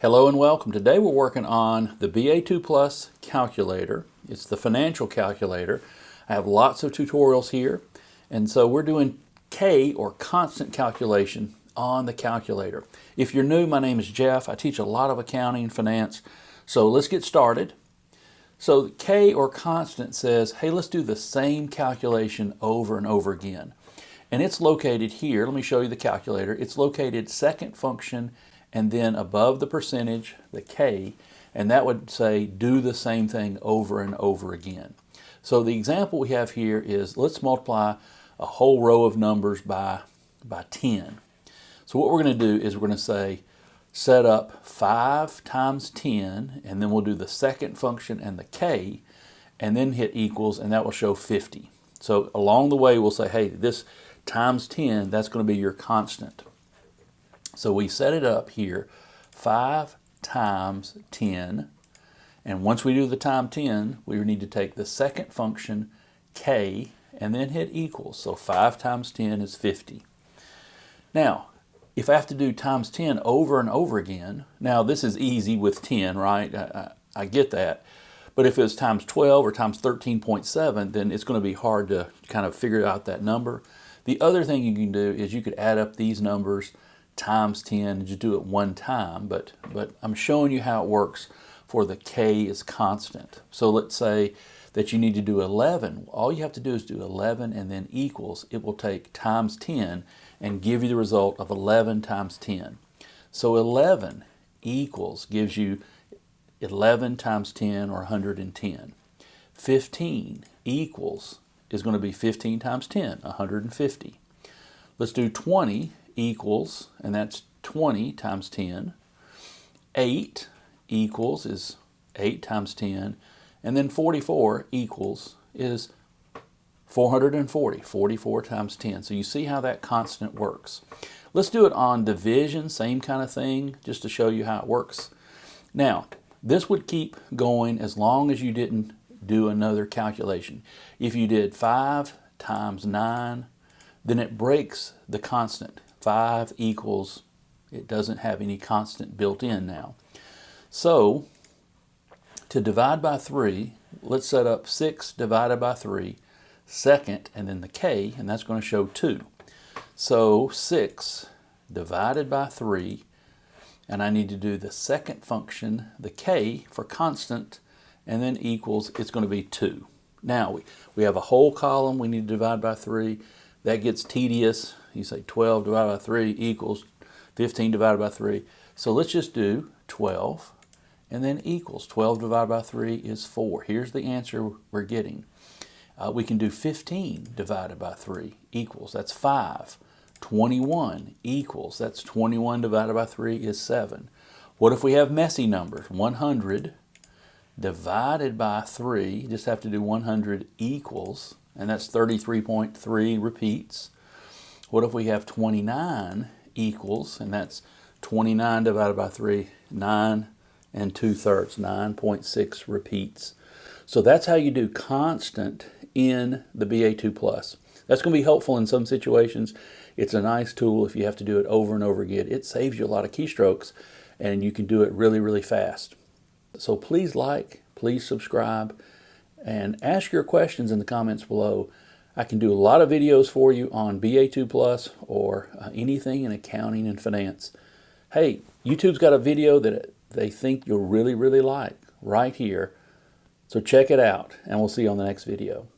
Hello and welcome. Today we're working on the BA2 Plus calculator. It's the financial calculator. I have lots of tutorials here, and so we're doing K, or constant calculation, on the calculator. If you're new, my name is Jeff. I teach a lot of accounting and finance, so let's get started. So K, or constant, says, hey, let's do the same calculation over and over again. And it's located here. Let me show you the calculator. It's located second function and then above the percentage, the K, and that would say do the same thing over and over again. So the example we have here is, let's multiply a whole row of numbers by 10. So what we're going to do is we're going to say set up 5 times 10, and then we'll do the second function and the K, and then hit equals, and that will show 50. So along the way we'll say, hey, this times 10, that's going to be your constant. So we set it up here, 5 times 10, and once we do the time 10, we need to take the second function, K, and then hit equals. So 5 times 10 is 50. Now, if I have to do times 10 over and over again, now this is easy with 10, right? I get that. But if it's times 12 or times 13.7, then it's going to be hard to kind of figure out that number. The other thing you can do is you could add up these numbers times 10 and just do it one time, but I'm showing you how it works for the K is constant. So let's say that you need to do 11. All you have to do is do 11 and then equals. It will take times 10 and give you the result of 11 times 10. So 11 equals gives you 11 times 10, or 110. 15 equals is going to be 15 times 10, 150. Let's do 20 equals, and that's 20 times 10. 8 equals is 8 times 10. And then 44 equals is 440, 44 times 10. So you see how that constant works. Let's do it on division, same kind of thing, just to show you how it works. Now, this would keep going as long as you didn't do another calculation. If you did 5 times 9, then it breaks the constant. 5 equals, it doesn't have any constant built in now. So, to divide by 3, let's set up 6 divided by 3, second, and then the K, and that's going to show 2. So 6 divided by 3, and I need to do the second function, the K, for constant, and then equals, it's going to be 2. Now, we have a whole column we need to divide by 3. That gets tedious. You say 12 divided by 3 equals 15 divided by 3. So let's just do 12 and then equals. 12 divided by 3 is 4. Here's the answer we're getting. We can do 15 divided by 3 equals. That's 5. 21 equals. That's 21 divided by 3 is 7. What if we have messy numbers? 100 divided by 3, just have to do 100 equals, and that's 33.3 repeats. What if we have 29 equals, and that's 29 divided by 3, 9 2/3, 9.6 repeats. So that's how you do constant in the BA2 Plus. That's going to be helpful in some situations. It's a nice tool if you have to do it over and over again. It saves you a lot of keystrokes, and you can do it really, really fast. So please like, please subscribe, and ask your questions in the comments below. I can do a lot of videos for you on BA2 Plus or anything in accounting and finance. Hey, YouTube's got a video that they think you'll really, really like right here. So check it out, and we'll see you on the next video.